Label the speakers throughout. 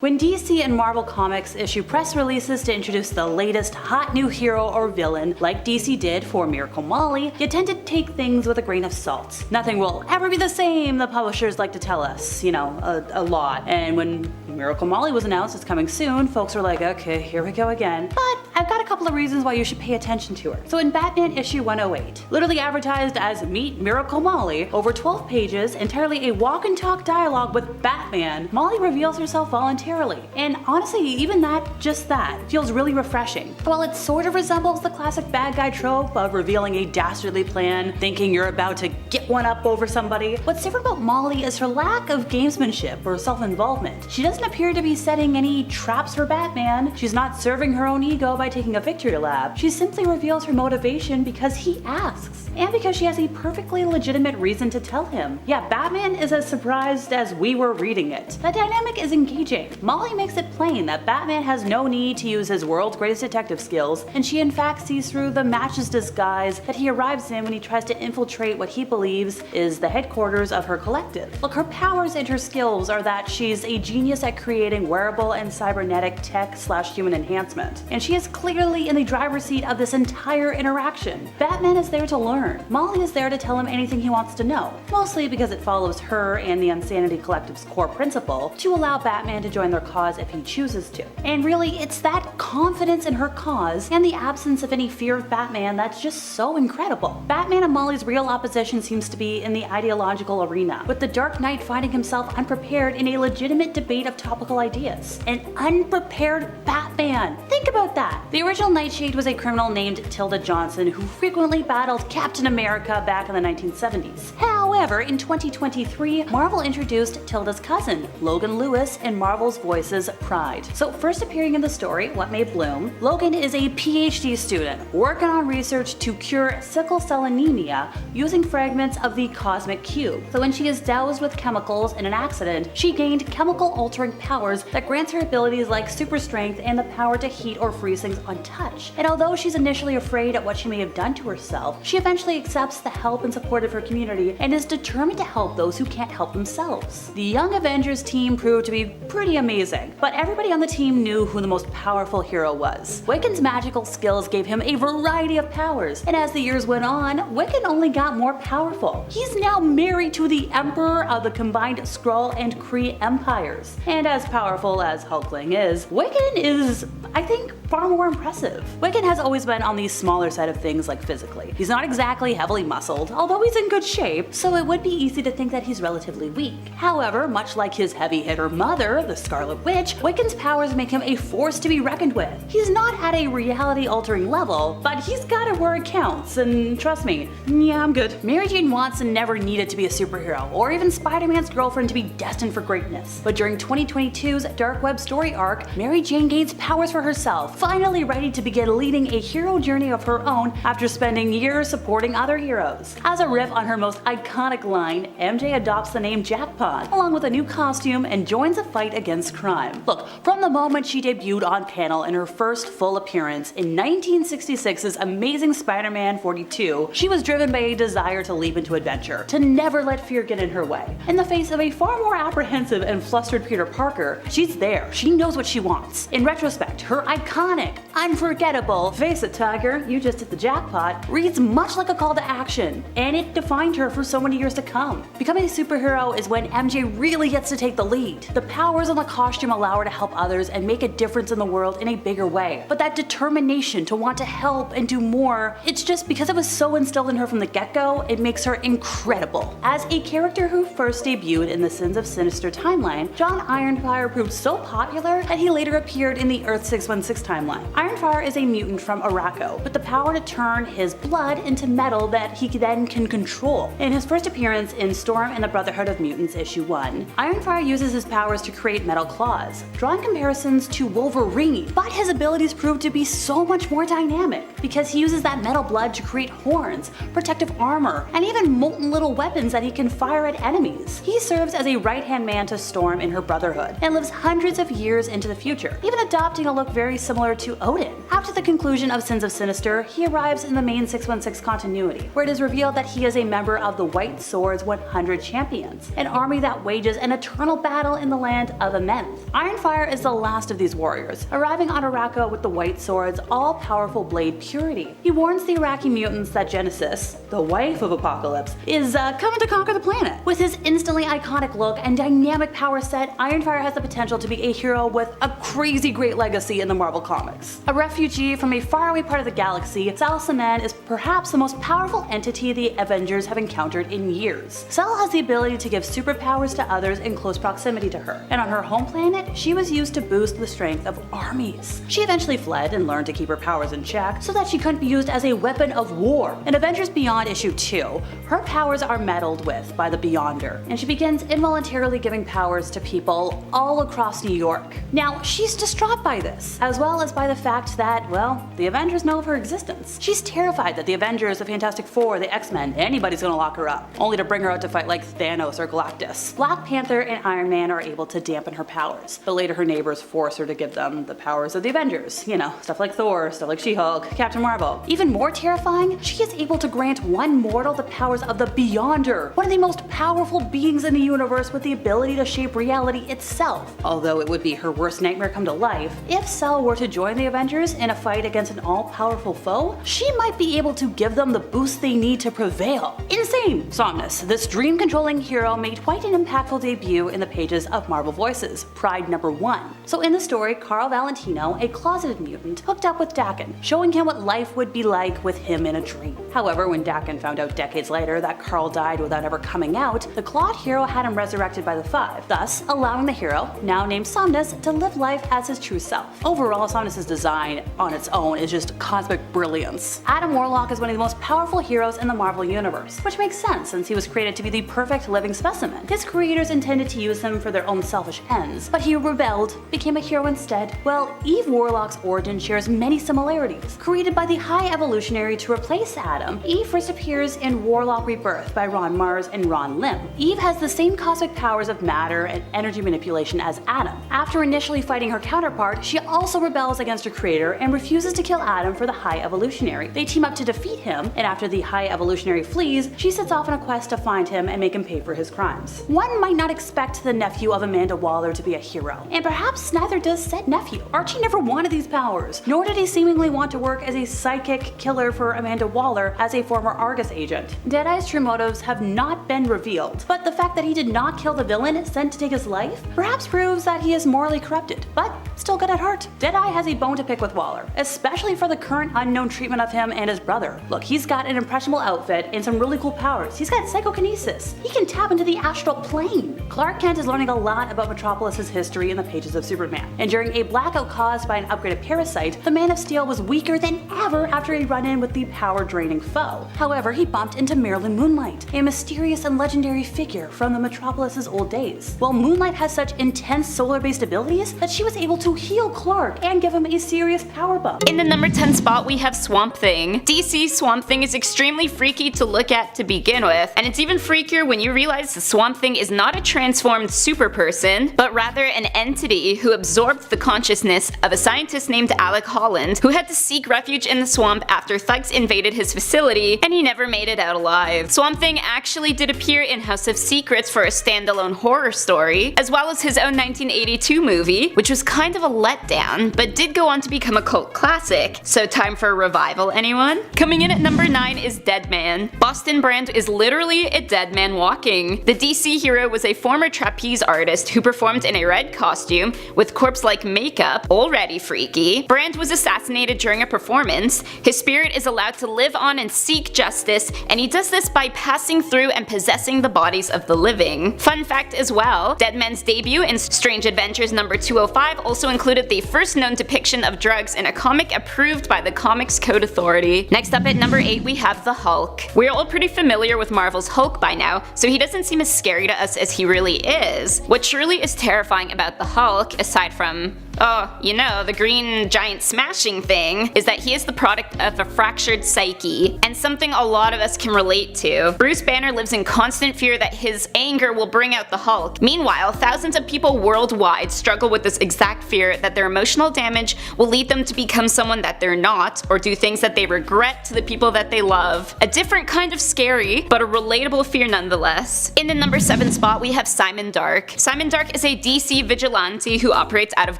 Speaker 1: When DC and Marvel Comics issue press releases to introduce the latest hot new hero or villain, like DC did for Miracle Molly, you tend to take things with a grain of salt. Nothing will ever be the same, the publishers like to tell us, a lot. And when Miracle Molly was announced it's coming soon, folks were like, okay, here we go again. But I've got a couple of reasons why you should pay attention to her. So in Batman issue 108, literally advertised as Meet Miracle Molly, over 12 pages, entirely a walk and talk dialogue with Batman, Molly reveals herself voluntarily. And honestly, even just that, feels really refreshing. While it sort of resembles the classic bad guy trope of revealing a dastardly plan, thinking you're about to get one up over somebody, what's different about Molly is her lack of gamesmanship or self-involvement. She doesn't appear to be setting any traps for Batman, she's not serving her own ego by taking a victory lap, she simply reveals her motivation because he asks, and because she has a perfectly legitimate reason to tell him. Yeah, Batman is as surprised as we were reading it. The dynamic is engaging. Molly makes it plain that Batman has no need to use his world's greatest detective skills, and she in fact sees through the match's disguise that he arrives in when he tries to infiltrate what he believes is the headquarters of her collective. Look, her powers and her skills are that she's a genius at creating wearable and cybernetic tech/human enhancement, and she is clearly in the driver's seat of this entire interaction. Batman is there to learn. Molly is there to tell him anything he wants to know, mostly because it follows her and the Insanity Collective's core principle to allow Batman to join their cause if he chooses to. And really, it's that confidence in her cause and the absence of any fear of Batman that's just so incredible. Batman and Molly's real opposition seems to be in the ideological arena, with the Dark Knight finding himself unprepared in a legitimate debate of topical ideas. An unprepared Batman! Think about that! The original Nightshade was a criminal named Tilda Johnson who frequently battled Captain America back in the 1970s. However, in 2023, Marvel introduced Tilda's cousin, Logan Lewis, in Marvel's Voices Pride. So first appearing in the story, What May Bloom, Logan is a PhD student working on research to cure sickle cell anemia using fragments of the cosmic cube. So when she is doused with chemicals in an accident, she gained chemical altering powers that grants her abilities like super strength and the power to heat or freeze things on touch. And although she's initially afraid at what she may have done to herself, she eventually accepts the help and support of her community and is determined to help those who can't help themselves. The Young Avengers team proved to be pretty amazing, but everybody on the team knew who the most powerful hero was. Wiccan's magical skills gave him a variety of powers, and as the years went on, Wiccan only got more powerful. He's now married to the Emperor of the combined Skrull and Kree empires. And as powerful as Hulkling is, Wiccan is, I think, far more impressive. Wiccan has always been on the smaller side of things like physically. He's not exactly heavily muscled, although he's in good shape, so it would be easy to think that he's relatively weak. However, much like his heavy hitter mother, the Scarlet Witch, Wiccan's powers make him a force to be reckoned with. He's not at a reality-altering level, but he's got it where it counts, and trust me, yeah, I'm good. Mary Jane Watson never needed to be a superhero, or even Spider-Man's girlfriend to be destined for greatness. But during 2022's Dark Web story arc, Mary Jane gains powers for herself, finally ready to begin leading a hero journey of her own after spending years supporting other heroes. As a riff on her most iconic line, MJ adopts the name Jackpot, along with a new costume, and joins a fight against crime. Look, from the moment she debuted on panel in her first full appearance in 1966's Amazing Spider-Man 42, she was driven by a desire to leap into adventure, to never let fear get in her way. In the face of a far more apprehensive and flustered Peter Parker, she's there, she knows what she wants. In retrospect, her iconic, unforgettable, "Face it, Tiger, you just hit the jackpot," reads much like a call to action, and it defined her for so many years to come. Becoming a superhero is when MJ really gets to take the lead. The powers on the costume allow her to help others and make a difference in the world in a bigger way. But that determination to want to help and do more, it's just because it was so instilled in her from the get-go, it makes her incredible. As a character who first debuted in the Sins of Sinister timeline, John Ironfire proved so popular that he later appeared in the Earth 616 timeline. Ironfire is a mutant from Araco, with the power to turn his blood into metal that he then can control. In his first appearance in Storm and the Brotherhood of Mutants issue 1, Ironfire uses his powers to create metal claws, drawing comparisons to Wolverine, but his abilities prove to be so much more dynamic. because he uses that metal blood to create horns, protective armor, and even molten little weapons that he can fire at enemies. He serves as a right-hand man to Storm in her Brotherhood, and lives hundreds of years into the future, even adopting a look very similar to Odin. After the conclusion of Sins of Sinister, he arrives in the main 616 continuity, where it is revealed that he is a member of the White Sword's 100 Champions, an army that wages an eternal battle in the land of Amenth. Ironfire is the last of these warriors, arriving on Araka with the White Sword's all-powerful blade Purity. He warns the Iraqi mutants that Genesis, the wife of Apocalypse, is coming to conquer the planet. With his instantly iconic look and dynamic power set, Ironfire has the potential to be a hero with a crazy great legacy in the Marvel Comics. A refugee from a faraway part of the galaxy, Sal Saman is perhaps the most powerful entity the Avengers have encountered in years. Sal has the ability to give superpowers to others in close proximity to her, and on her home planet, she was used to boost the strength of armies. She eventually fled and learned to keep her powers in check so that she couldn't be used as a weapon of war. In Avengers Beyond issue 2, her powers are meddled with by the Beyonder, and she begins involuntarily giving powers to people all across New York. Now, she's distraught by this, as well as by the fact that, well, the Avengers know of her existence. She's terrified that the Avengers, the Fantastic Four, the X-Men, anybody's gonna lock her up, only to bring her out to fight like Thanos or Galactus. Black Panther and Iron Man are able to dampen her powers, but later her neighbors force her to give them the powers of the Avengers. You know, stuff like Thor, stuff like She-Hulk, Captain Marvel. Even more terrifying, she is able to grant one mortal the powers of the Beyonder, one of the most powerful beings in the universe with the ability to shape reality itself. Although it would be her worst nightmare come to life, if Cell were to join the Avengers in a fight against an all-powerful foe, she might be able to give them the boost they need to prevail. Insane! Somnus, this dream-controlling hero, made quite an impactful debut in the pages of Marvel Voices, Pride #1. So in the story, Carl Valentino, a closeted mutant, hooked up with Daken, showing him what life would be like with him in a dream. However, when Daken found out decades later that Carl died without ever coming out, the clawed hero had him resurrected by the Five, thus allowing the hero, now named Somnus, to live life as his true self. Overall, Somnus' design on its own is just cosmic brilliance. Adam Warlock is one of the most powerful heroes in the Marvel Universe, which makes sense since he was created to be the perfect living specimen. His creators intended to use him for their own selfish ends, but he rebelled, became a hero instead. Well, Eve Warlock's origin shares many similarities. Created by the High Evolutionary to replace Adam, Eve first appears in Warlock Rebirth by Ron Mars and Ron Lim. Eve has the same cosmic powers of matter and energy manipulation as Adam. After initially fighting her counterpart, she also rebels against her creator and refuses to kill Adam for the High Evolutionary. They team up to defeat him, and after the High Evolutionary flees, she sets off on a quest to find him and make him pay for his crimes. One might not expect the nephew of Amanda Waller to be a hero, and perhaps neither does said nephew. Archie never wanted these powers, nor did he seemingly want to work as a psychic killer for Amanda Waller as a former Argus agent. Deadeye's true motives have not been revealed, but the fact that he did not kill the villain sent to take his life perhaps proves that he is morally corrupted, but still good at heart. Deadeye has a bone to pick with Waller, especially for the current unknown treatment of him and his brother. Look, he's got an impressionable outfit and some really cool powers. He's got psychokinesis. He can tap into the astral plane. Clark Kent is learning a lot about Metropolis's history in the pages of Superman, and during a blackout caused by an upgraded parasite, the Man of Steel was weaker than ever after a run-in with the power-draining foe. However, he bumped into Marilyn Moonlight, a mysterious and legendary figure from the Metropolis's old days. Well, Moonlight has such intense solar-based abilities that she was able to heal Clark and give him a serious power bump.
Speaker 2: In the number 10 spot, we have Swamp Thing. DC Swamp Thing is extremely freaky to look at to begin with, and it's even freakier when you realize the Swamp Thing is not a transformed super person, but rather an entity who absorbed the consciousness of a scientist named Alec Holland, who had to seek refuge in the swamp after thugs invaded his facility, and he never made it out alive. Swamp Thing actually did appear in House of Secrets for a standalone horror story, as well as his own 1982 movie, which was kind of a letdown, but did go on to become a cult classic. So time for a revival, anyone? Coming in at number 9 is Dead Man. Boston Brand is literally a dead man walking. The DC hero was a former trapeze artist who performed in a red costume with corpse-like makeup, already freaky. Brand was assassinated during a performance. His spirit is allowed to live on and seek justice, and he does this by passing through and possessing the bodies of the living. Fun fact as well, Dead Man's debut in Strange Adventures number 205 also included the first known depiction of drugs in a comic approved by the Comics Code Authority. Next up at number 8 we have the Hulk. We're all pretty familiar with Marvel's Hulk by now, so he doesn't seem as scary to us as he really is. What truly is terrifying about the Hulk, aside from, oh, you know, the green giant smashing thing, is that he is the product of a fractured psyche, and something a lot of us can relate to. Bruce Banner lives in constant fear that his anger will bring out the Hulk. Meanwhile, thousands of people worldwide struggle with this exact fear that their emotional damage will lead them to become someone that they're not, or do things that they regret to the people that they love. A different kind of scary, but a relatable fear nonetheless. In the number 7 spot, we have Simon Dark. Simon Dark is a DC vigilante who operates out of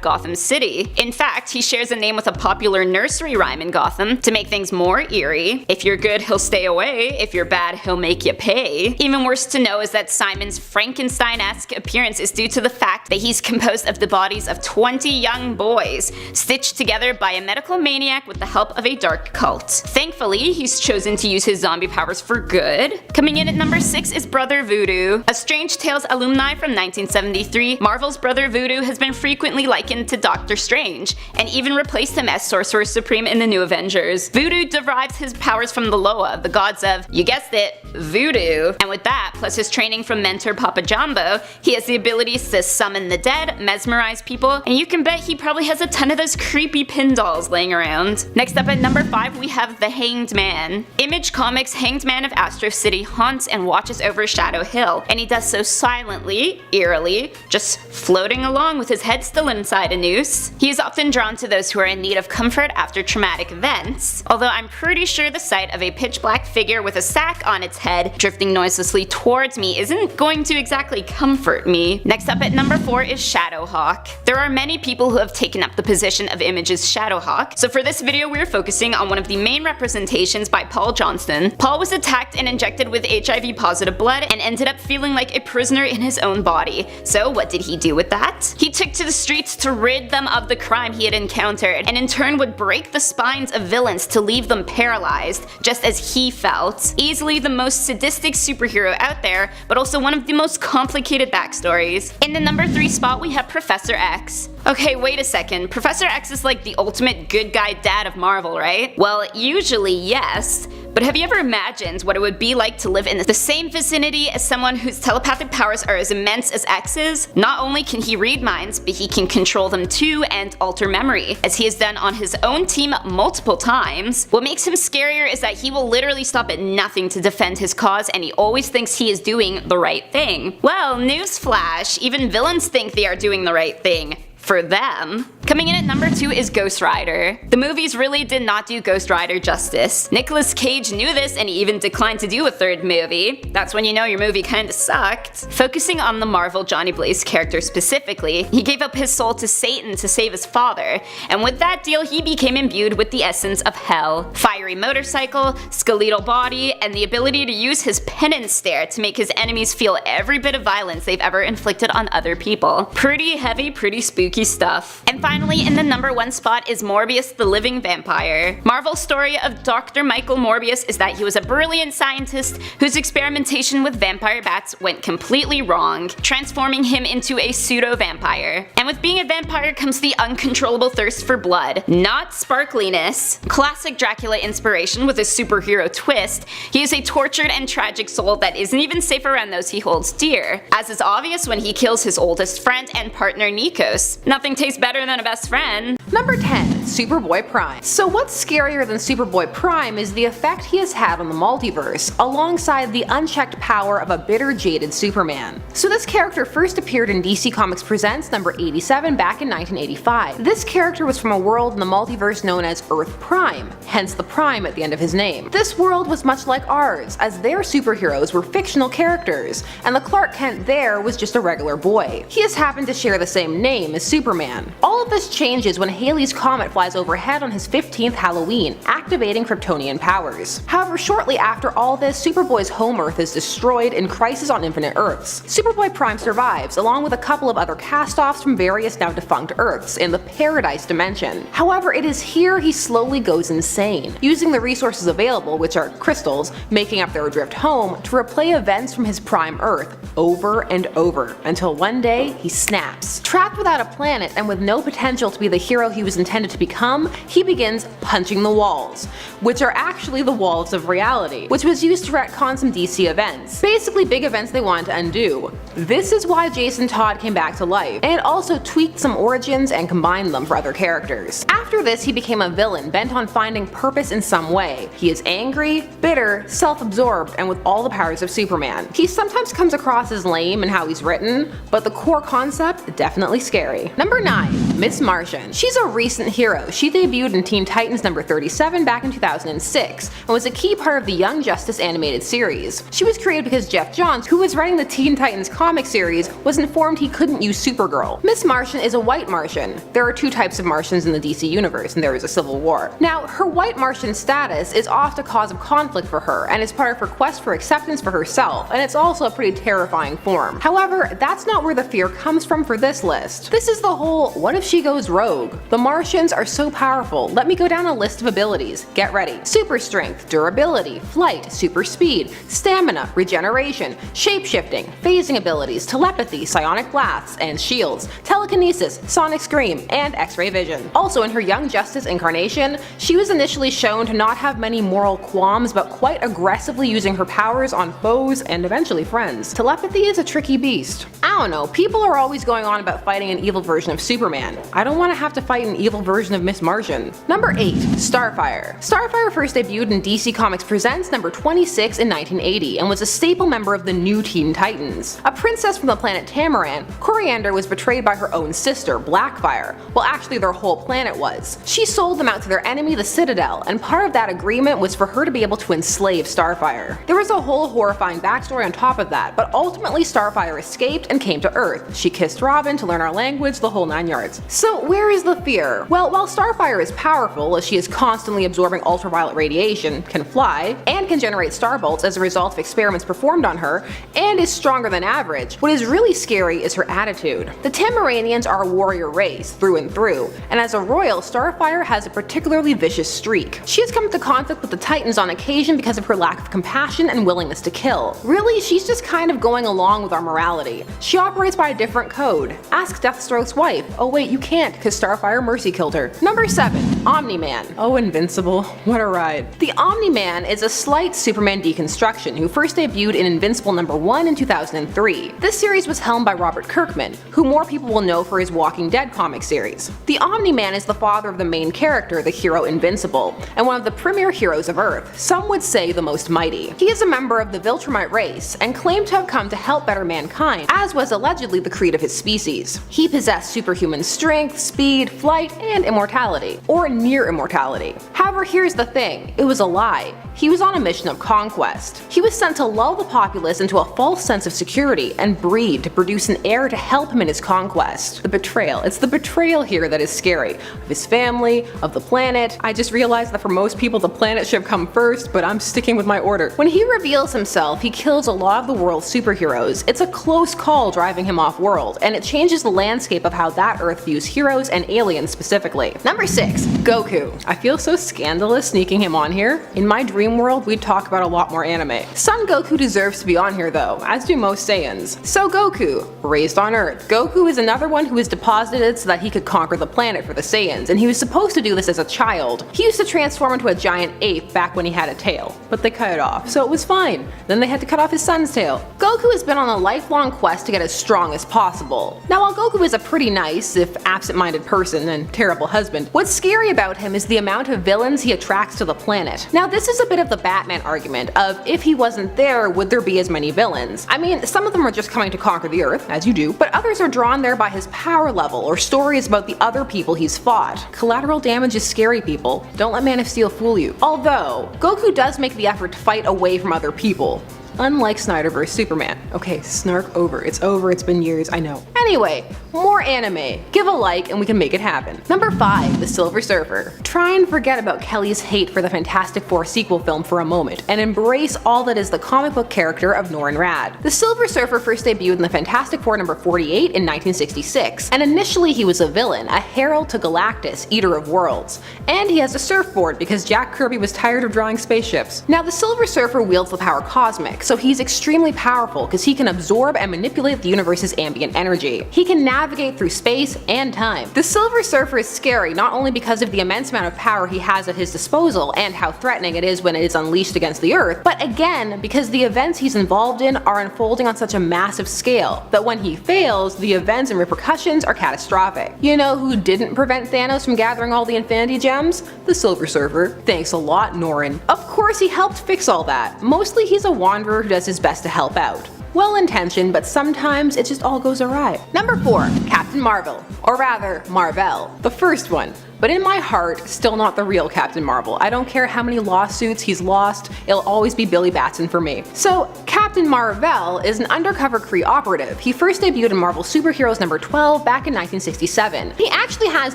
Speaker 2: Gotham City. In fact, he shares a name with a popular nursery rhyme in Gotham to make things more eerie. If you're good, he'll stay away. If you're bad, he'll make you pay. Even worse to know is that Simon's Frankenstein-esque appearance is due to the fact that he's composed of the bodies of 20 young boys, stitched together by a medical maniac with the help of a dark cult. Thankfully, he's chosen to use his zombie powers for good. Coming in at number 6 is Brother Voodoo. A Strange Tales alumni from 1973, Marvel's Brother Voodoo has been frequently likened to Doctor Strange, and even replaced him as Sorcerer Supreme in the New Avengers. Voodoo derives his powers from the Loa, the gods of, you guessed it, voodoo. And with that, plus his training from mentor Papa Jumbo, he has the abilities to summon the dead, mesmerize people, and you can bet he probably has a ton of those creepy pin dolls laying around. Next up at number 5, we have the Hanged Man. Image Comics' Hanged Man of Astro City haunts and watches over Shadow Hill, and he does so silently, eerily, just floating along with his head still inside a noose. He is often drawn to those who are in need of comfort after traumatic events, although I'm pretty sure the sight of a pitch black figure with a sack on its head drifting noiselessly towards me isn't going to exactly comfort me. Next up at number 4 is Shadowhawk. There are many people who have taken up the position of Image's Shadowhawk, so for this video we're focusing on one of the main representations by Paul Johnston. Paul was attacked and injected with HIV positive blood and ended up feeling like a prisoner in his own body. So what did he do with that? He took to the streets to rid them of the crime he had encountered, and in turn would break the spines of villains to leave them paralyzed, just as he felt. Easily the most sadistic superhero out there, but also one of the most complicated backstories. In the number 3 spot, we have Professor X. Okay, wait a second. Professor X is like the ultimate good guy dad of Marvel, right? Well, usually yes. But have you ever imagined what it would be like to live in the same vicinity as someone whose telepathic powers are as immense as X's? Not only can he read minds, but he can control them too and alter memory, as he has done on his own team multiple times. What makes him scarier is that he will literally stop at nothing to defend his cause, and he always thinks he is doing the right thing. Well, newsflash, even villains think they are doing the right thing. For them. Coming in at number 2 is Ghost Rider. The movies really did not do Ghost Rider justice. Nicolas Cage knew this and he even declined to do a 3rd movie. That's when you know your movie kinda sucked. Focusing on the Marvel Johnny Blaze character specifically, he gave up his soul to Satan to save his father, and with that deal he became imbued with the essence of hell. Fiery motorcycle, skeletal body, and the ability to use his penance stare to make his enemies feel every bit of violence they've ever inflicted on other people. Pretty heavy, pretty spooky stuff. And finally, in the number 1 spot is Morbius the Living Vampire. Marvel's story of Dr. Michael Morbius is that he was a brilliant scientist whose experimentation with vampire bats went completely wrong, transforming him into a pseudo-vampire. And with being a vampire comes the uncontrollable thirst for blood, not sparkliness. Classic Dracula inspiration with a superhero twist, he is a tortured and tragic soul that isn't even safe around those he holds dear, as is obvious when he kills his oldest friend and partner Nikos. Nothing tastes better than a best friend.
Speaker 3: Number 10. Superboy Prime. So what's scarier than Superboy Prime is the effect he has had on the multiverse, alongside the unchecked power of a bitter, jaded Superman. So this character first appeared in DC Comics Presents number 87 back in 1985. This character was from a world in the multiverse known as Earth Prime, hence the Prime at the end of his name. This world was much like ours, as their superheroes were fictional characters, and the Clark Kent there was just a regular boy. He has happened to share the same name as Superman. All of this changes when Halley's Comet flies overhead on his 15th Halloween, activating Kryptonian powers. However, shortly after all this, Superboy's home Earth is destroyed in Crisis on Infinite Earths. Superboy Prime survives, along with a couple of other cast-offs from various now defunct Earths in the Paradise dimension. However, it is here he slowly goes insane, using the resources available, which are crystals, making up their adrift home, to replay events from his Prime Earth over and over, until one day he snaps. Trapped without a planet and with no potential to be the hero he was intended to become, he begins punching the walls, which are actually the walls of reality, which was used to retcon some DC events. Basically big events they wanted to undo. This is why Jason Todd came back to life, and also tweaked some origins and combined them for other characters. After this, he became a villain bent on finding purpose in some way. He is angry, bitter, self-absorbed, and with all the powers of Superman. He sometimes comes across as lame in how he's written, but the core concept, definitely scary. Number 9. Miss Martian. She's a recent hero. She debuted in Teen Titans number 37 back in 2006, and was a key part of the Young Justice animated series. She was created because Jeff Johns, who was writing the Teen Titans comic series, was informed he couldn't use Supergirl. Miss Martian is a white Martian. There are 2 types of Martians in the DC universe, and there was a civil war. Now, her white Martian status is often a cause of conflict for her, and is part of her quest for acceptance for herself, and it's also a pretty terrifying form. However, that's not where the fear comes from for this list. This is the whole, what if she goes rogue? The Martians are so powerful. Let me go down a list of abilities. Get ready. Super strength, durability, flight, super speed, stamina, regeneration, shapeshifting, phasing abilities, telepathy, psionic blasts, and shields, telekinesis, sonic scream, and X-ray vision. Also, in her Young Justice incarnation, she was initially shown to not have many moral qualms, but quite aggressively using her powers on foes and eventually friends. Telepathy is a tricky beast. I don't know, people are always going on about fighting an evil version of Superman. I don't want to have to fight an evil version of Miss Martian. Number 8. Starfire. Starfire first debuted in DC Comics Presents number 26 in 1980 and was a staple member of the new Teen Titans. A princess from the planet Tamaran, Coriander was betrayed by her own sister, Blackfire. Well, actually their whole planet was. She sold them out to their enemy, the Citadel, and part of that agreement was for her to be able to enslave Starfire. There was a whole horrifying backstory on top of that, but ultimately Starfire escaped and came to Earth. She kissed Robin to learn our language, the whole 9 yards. So where is the fear? Well, while Starfire is powerful, as she is constantly absorbing ultraviolet radiation, can fly, and can generate starbolts as a result of experiments performed on her, and is stronger than average, what is really scary is her attitude. The Tamaranians are a warrior race, through and through, and as a royal, Starfire has a particularly vicious streak. She has come into conflict with the Titans on occasion because of her lack of compassion and willingness to kill. Really, she's just kind of going along with our morality. She operates by a different code. Ask Deathstroke's wife. Oh wait, you can't, because Starfire mercy killed her. Number 7. Omni-Man. Oh, Invincible. What a ride. The Omni-Man is a slight Superman deconstruction who first debuted in Invincible number 1 in 2003. This series was helmed by Robert Kirkman, who more people will know for his Walking Dead comic series. The Omni-Man is the father of the main character, the hero Invincible, and one of the premier heroes of Earth, some would say the most mighty. He is a member of the Viltrumite race, and claimed to have come to help better mankind, as was allegedly the creed of his species. He possessed superhuman strength, speed, flight, and immortality, or near immortality. However, here's the thing, it was a lie. He was on a mission of conquest. He was sent to lull the populace into a false sense of security and breed to produce an heir to help him in his conquest. The betrayal. It's the betrayal here that is scary. Of his family, of the planet. I just realized that for most people the planet should come first, but I'm sticking with my order. When he reveals himself, he kills a lot of the world's superheroes. It's a close call driving him off world, and it changes the landscape of how that Earth views heroes and aliens specifically. Number 6. Goku. I feel so scandalous sneaking him on here. In my dream world, we'd talk about a lot more anime. Son Goku deserves to be on here though, as do most Saiyans. So Goku, raised on Earth. Goku is another one who was deposited so that he could conquer the planet for the Saiyans, and he was supposed to do this as a child. He used to transform into a giant ape back when he had a tail, but they cut it off, so it was fine. Then they had to cut off his son's tail. Goku has been on a lifelong quest to get as strong as possible. Now while Goku is a pretty nice, if absent-minded person and terrible husband, what's scary about him is the amount of villains he attracts to the planet. Now this is a bit of the Batman argument of if he wasn't there, would there be as many villains? I mean, some of them are just coming to conquer the Earth, as you do, but others are drawn there by his power level or stories about the other people he's fought. Collateral damage is scary, people. Don't let Man of Steel fool you. Although, Goku does make the effort to fight away from other people. Unlike Snyderverse Superman. Okay, snark over. It's over, it's been years, I know. Anyway, more anime. Give a like and we can make it happen. Number 5. The Silver Surfer. Try and forget about Kelly's hate for the Fantastic Four sequel film for a moment, and embrace all that is the comic book character of Norrin Radd. The Silver Surfer first debuted in the Fantastic Four number 48 in 1966, and initially he was a villain, a herald to Galactus, Eater of Worlds. And he has a surfboard because Jack Kirby was tired of drawing spaceships. Now the Silver Surfer wields the power cosmic, so he's extremely powerful because he can absorb and manipulate the universe's ambient energy. He can navigate through space and time. The Silver Surfer is scary not only because of the immense amount of power he has at his disposal and how threatening it is when it is unleashed against the Earth, but again because the events he's involved in are unfolding on such a massive scale that when he fails, the events and repercussions are catastrophic. You know who didn't prevent Thanos from gathering all the Infinity Gems? The Silver Surfer. Thanks a lot, Norrin. Of course he helped fix all that. Mostly he's a wanderer who does his best to help out. Well-intentioned, but sometimes it just all goes awry. Number 4. Captain Marvel. Or rather, Marvel. The first one. But in my heart, still not the real Captain Marvel. I don't care how many lawsuits he's lost, it'll always be Billy Batson for me. So, Captain Marvel is an undercover Kree operative. He first debuted in Marvel Superheroes number 12 back in 1967. He actually has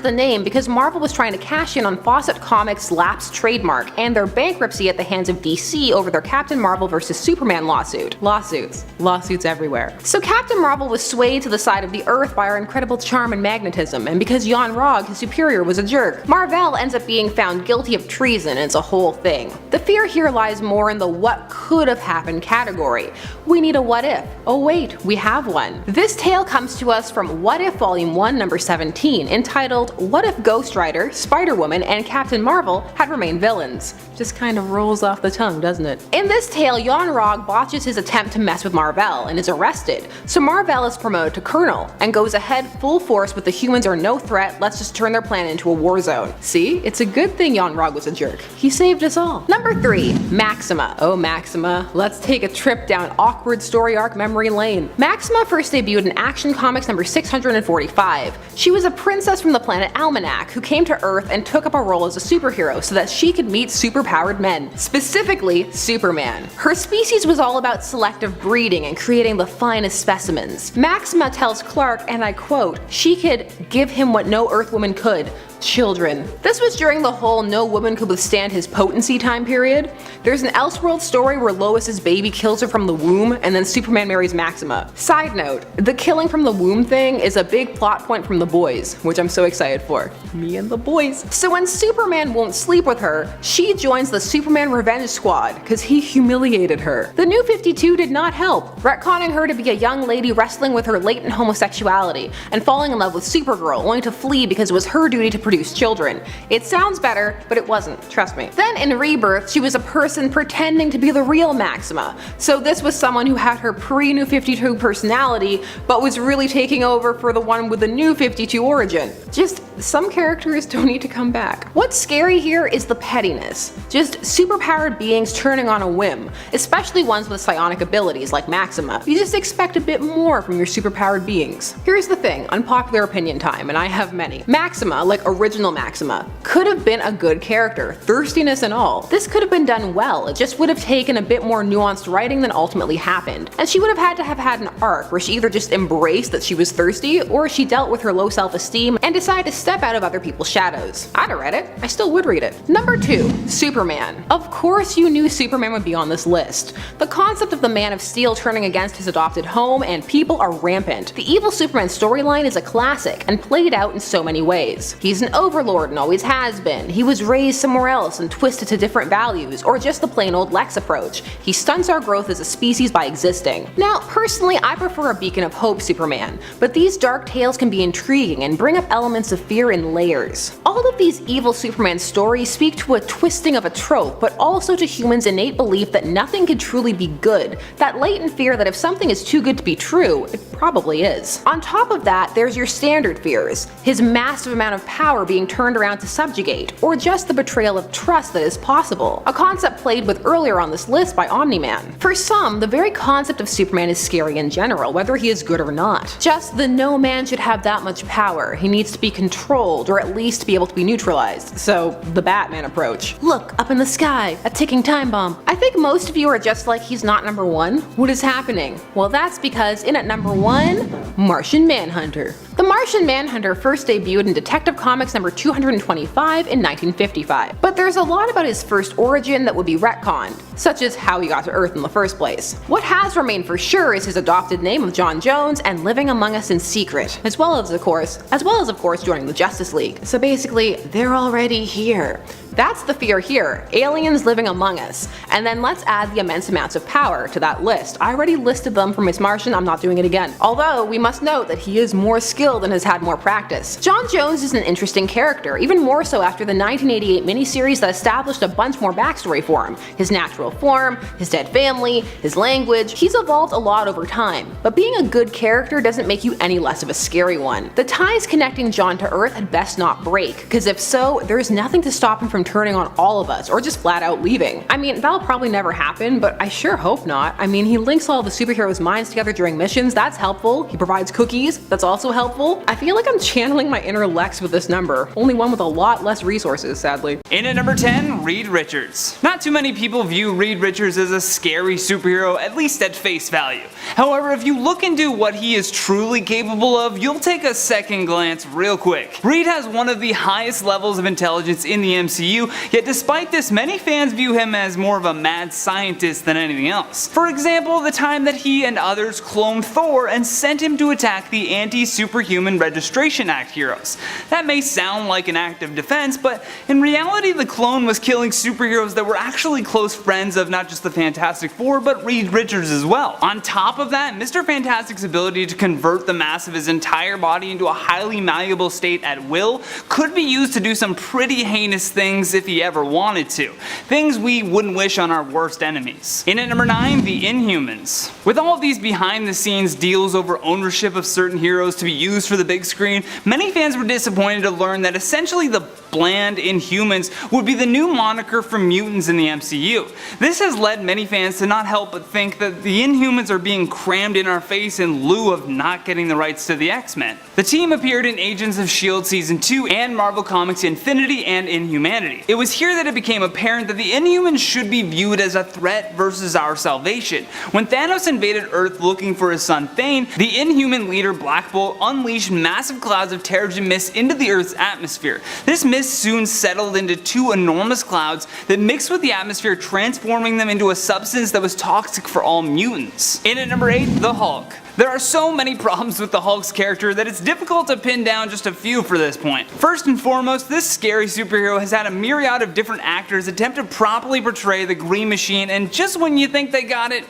Speaker 3: the name because Marvel was trying to cash in on Fawcett Comics' lapsed trademark and their bankruptcy at the hands of DC over their Captain Marvel vs. Superman lawsuit. Lawsuits everywhere. So Captain Marvel was swayed to the side of the Earth by our incredible charm and magnetism, and because Jan Rog, his superior, was a jerk, Marvel ends up being found guilty of treason and it's a whole thing. The fear here lies more in the what could have happened category. We need a what if. Oh wait, we have one. This tale comes to us from What If Volume 1 number 17, entitled What If Ghost Rider, Spider-Woman, and Captain Marvel had remained villains. Just kind of rolls off the tongue, doesn't it? In this tale, Jan Rog botches his attempt to mess with Marvel and is arrested. So Marvel is promoted to Colonel and goes ahead full force with the humans are no threat, let's just turn their planet into a war zone. See? It's a good thing Jan Rog was a jerk. He saved us all. Number 3. Maxima. Oh Maxima, let's take a trip down awkward story arc memory lane. Maxima first debuted in Action Comics number 645. She was a princess from the planet Almanac who came to Earth and took up a role as a superhero so that she could meet superpowered men, specifically Superman. Her species was all about selective breeding and creating the finest specimens. Maxima tells Clark, and I quote, she could give him what no Earthwoman could, children. This was during the whole no woman could withstand his potency time period. There's an Elseworld story where Lois's baby kills her from the womb and then Superman marries Maxima. Side note, the killing from the womb thing is a big plot point from The Boys, which I'm so excited for. Me and the boys. So when Superman won't sleep with her, she joins the Superman Revenge Squad because he humiliated her. The New 52 did not help, retconning her to be a young lady wrestling with her latent homosexuality and falling in love with Supergirl, only to flee because it was her duty to produce children. It sounds better, but it wasn't, trust me. Then in Rebirth, she was a person pretending to be the real Maxima. So this was someone who had her pre-New 52 personality, but was really taking over for the one with the New 52 origin. Just some characters don't need to come back. What's scary here is the pettiness. Just superpowered beings turning on a whim, especially ones with psionic abilities like Maxima. You just expect a bit more from your superpowered beings. Here's the thing, unpopular opinion time, and I have many. Maxima, like original Maxima, could have been a good character, thirstiness and all. This could have been done well, it just would have taken a bit more nuanced writing than ultimately happened. And she would have had to have had an arc where she either just embraced that she was thirsty, or she dealt with her low self-esteem and decided to step out of other people's shadows. I'd have read it. I still would read it. Number 2. Superman. Of course you knew Superman would be on this list. The concept of the Man of Steel turning against his adopted home and people are rampant. The evil Superman storyline is a classic and played out in so many ways. He's an overlord and always has been. He was raised somewhere else and twisted to different values, or just the plain old Lex approach. He stunts our growth as a species by existing. Now, personally, I prefer a beacon of hope Superman, but these dark tales can be intriguing and bring up elements of fear in layers. All of these evil Superman stories speak to a twisting of a trope, but also to humans' innate belief that nothing can truly be good, that latent fear that if something is too good to be true, it probably is. On top of that, there's your standard fears, his massive amount of power being turned around to subjugate, or just the betrayal of trust that is possible, a concept played with earlier on this list by Omni-Man. For some, the very concept of Superman is scary in general, whether he is good or not. Just the no man should have that much power, he needs to be controlled or at least be able to be neutralized, so the Batman approach. Look, up in the sky, a ticking time bomb. I think most of you are just like, he's not number 1. What is happening? Well, that's because in at number 1, Martian Manhunter. The Martian Manhunter first debuted in Detective Comics number 225 in 1955, but there's a lot about his first origin that would be retconned, such as how he got to Earth in the first place. What has remained for sure is his adopted name of John Jones and living among us in secret, as well as of course joining the Justice League. So basically, they're already here. That's the fear here, aliens living among us. And then let's add the immense amounts of power to that list. I already listed them for Miss Martian, I'm not doing it again. Although, we must note that he is more skilled and has had more practice. John Jones is an interesting character, even more so after the 1988 miniseries that established a bunch more backstory for him. His natural form, his dead family, his language, he's evolved a lot over time. But being a good character doesn't make you any less of a scary one. The ties connecting John to Earth had best not break, because if so, there's nothing to stop him from turning on all of us, or just flat out leaving. I mean, that'll probably never happen, but I sure hope not. I mean, he links all the superheroes' minds together during missions, that's helpful. He provides cookies, that's also helpful. I feel like I'm channeling my inner Lex with this number, only one with a lot less resources, sadly.
Speaker 4: In at number 10, Reed Richards. Not too many people view Reed Richards as a scary superhero, at least at face value. However, if you look into what he is truly capable of, you'll take a second glance real quick. Reed has one of the highest levels of intelligence in the MCU, yet despite this, many fans view him as more of a mad scientist than anything else. For example, the time that he and others cloned Thor and sent him to attack the Anti-Superhuman Registration Act heroes. That may sound like an act of defense, but in reality the clone was killing superheroes that were actually close friends of not just the Fantastic Four, but Reed Richards as well. On top of that, Mr. Fantastic's ability to convert the mass of his entire body into a highly malleable state at will could be used to do some pretty heinous things if he ever wanted to. Things we wouldn't wish on our worst enemies. In at number 9, the Inhumans. With all of these behind the scenes deals over ownership of certain heroes to be used for the big screen, many fans were disappointed to learn that essentially the bland Inhumans would be the new moniker for mutants in the MCU. This has led many fans to not help but think that the Inhumans are being crammed in our face in lieu of not getting the rights to the X-Men. The team appeared in Agents of S.H.I.E.L.D. Season 2 and Marvel Comics Infinity and Inhumanity. It was here that it became apparent that the Inhumans should be viewed as a threat versus our salvation. When Thanos invaded Earth looking for his son Thane, the Inhuman leader Black Bolt unleashed massive clouds of Terrigen mist into the Earth's atmosphere. This mist soon settled into two enormous clouds that mixed with the atmosphere, transforming them into a substance that was toxic for all mutants. In at number 8, the Hulk. There are so many problems with the Hulk's character that it's difficult to pin down just a few for this point. First and foremost, this scary superhero has had a myriad of different actors attempt to properly portray the Green Machine, and just when you think they got it,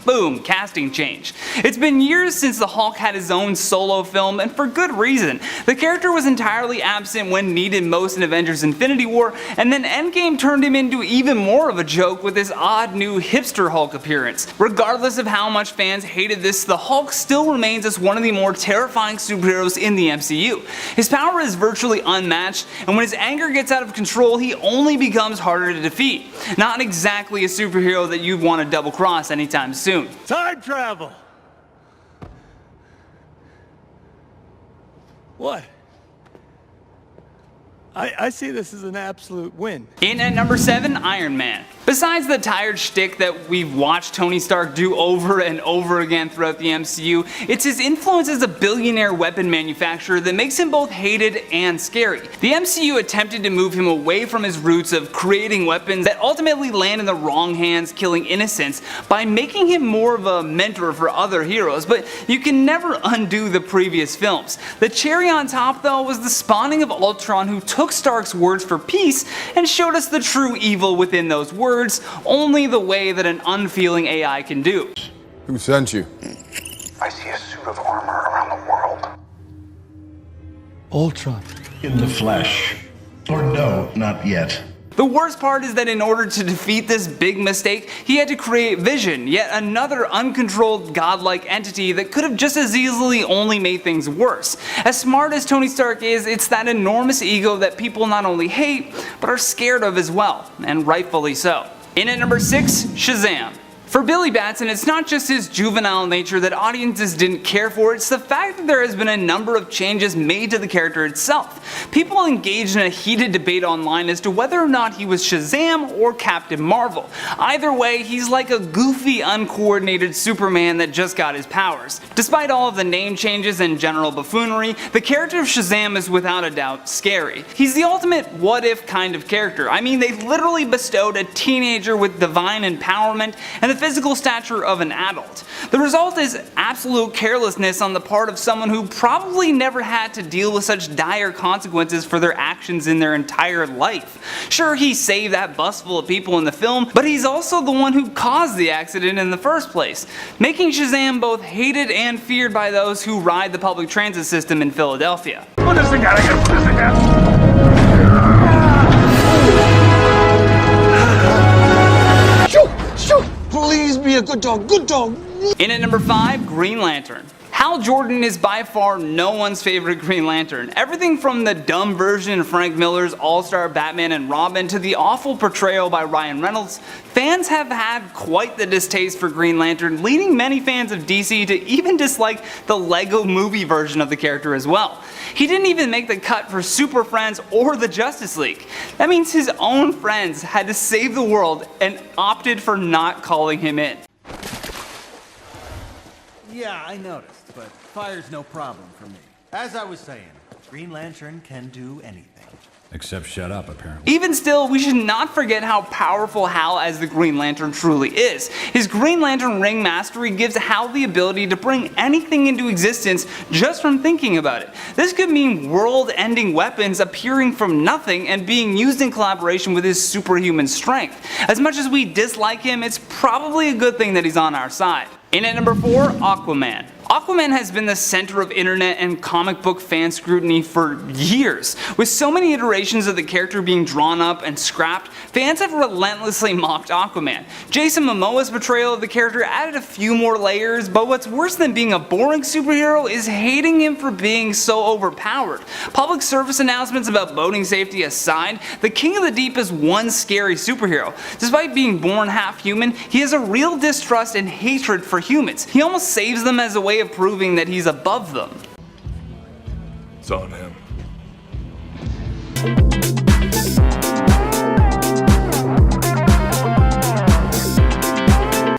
Speaker 4: boom, casting change. It's been years since the Hulk had his own solo film, and for good reason. The character was entirely absent when needed most in Avengers Infinity War, and then Endgame turned him into even more of a joke with his odd new hipster Hulk appearance. Regardless of how much fans hated this, the Hulk still remains as one of the more terrifying superheroes in the MCU. His power is virtually unmatched, and when his anger gets out of control, he only becomes harder to defeat. Not exactly a superhero that you'd want to double cross anytime soon.
Speaker 5: Time travel! What? I see this as an absolute win.
Speaker 4: In at number 7, Iron Man. Besides the tired shtick that we've watched Tony Stark do over and over again throughout the MCU, it's his influence as a billionaire weapon manufacturer that makes him both hated and scary. The MCU attempted to move him away from his roots of creating weapons that ultimately land in the wrong hands, killing innocents, by making him more of a mentor for other heroes, but you can never undo the previous films. The cherry on top though was the spawning of Ultron, who took Stark's words for peace and showed us the true evil within those words, only the way that an unfeeling AI can do.
Speaker 6: Who sent you?
Speaker 7: I see a suit of armor around the world.
Speaker 5: Ultron.
Speaker 8: In the flesh. Or no, not yet.
Speaker 4: The worst part is that in order to defeat this big mistake, he had to create Vision, yet another uncontrolled godlike entity that could have just as easily only made things worse. As smart as Tony Stark is, it's that enormous ego that people not only hate, but are scared of as well, and rightfully so. In at number 6, Shazam. For Billy Batson, it's not just his juvenile nature that audiences didn't care for, it's the fact that there has been a number of changes made to the character itself. People engaged in a heated debate online as to whether or not he was Shazam or Captain Marvel. Either way, he's like a goofy, uncoordinated Superman that just got his powers. Despite all of the name changes and general buffoonery, the character of Shazam is without a doubt scary. He's the ultimate what-if kind of character. I mean, they literally bestowed a teenager with divine empowerment, and the physical stature of an adult. The result is absolute carelessness on the part of someone who probably never had to deal with such dire consequences for their actions in their entire life. Sure, he saved that bus full of people in the film, but he's also the one who caused the accident in the first place, making Shazam both hated and feared by those who ride the public transit system in Philadelphia.
Speaker 7: Put this thing out again, put this thing out.
Speaker 5: Shoot! Please be a good dog, good dog.
Speaker 4: In at number 5, Green Lantern. Hal Jordan is by far no one's favorite Green Lantern. Everything from the dumb version of Frank Miller's All-Star Batman and Robin to the awful portrayal by Ryan Reynolds, fans have had quite the distaste for Green Lantern, leading many fans of DC to even dislike the Lego movie version of the character as well. He didn't even make the cut for Super Friends or the Justice League. That means his own friends had to save the world and opted for not calling him in.
Speaker 6: Yeah, I noticed, but fire's no problem for me. As I was saying, Green Lantern can do anything.
Speaker 9: Except shut up, apparently.
Speaker 4: Even still, we should not forget how powerful Hal as the Green Lantern truly is. His Green Lantern ring mastery gives Hal the ability to bring anything into existence just from thinking about it. This could mean world-ending weapons appearing from nothing and being used in collaboration with his superhuman strength. As much as we dislike him, it's probably a good thing that he's on our side. In at number 4, Aquaman. Aquaman has been the center of internet and comic book fan scrutiny for years. With so many iterations of the character being drawn up and scrapped, fans have relentlessly mocked Aquaman. Jason Momoa's portrayal of the character added a few more layers, but what's worse than being a boring superhero is hating him for being so overpowered. Public service announcements about boating safety aside, the King of the Deep is one scary superhero. Despite being born half human, he has a real distrust and hatred for humans. He almost saves them as a way of proving that he's above them.
Speaker 10: It's on him.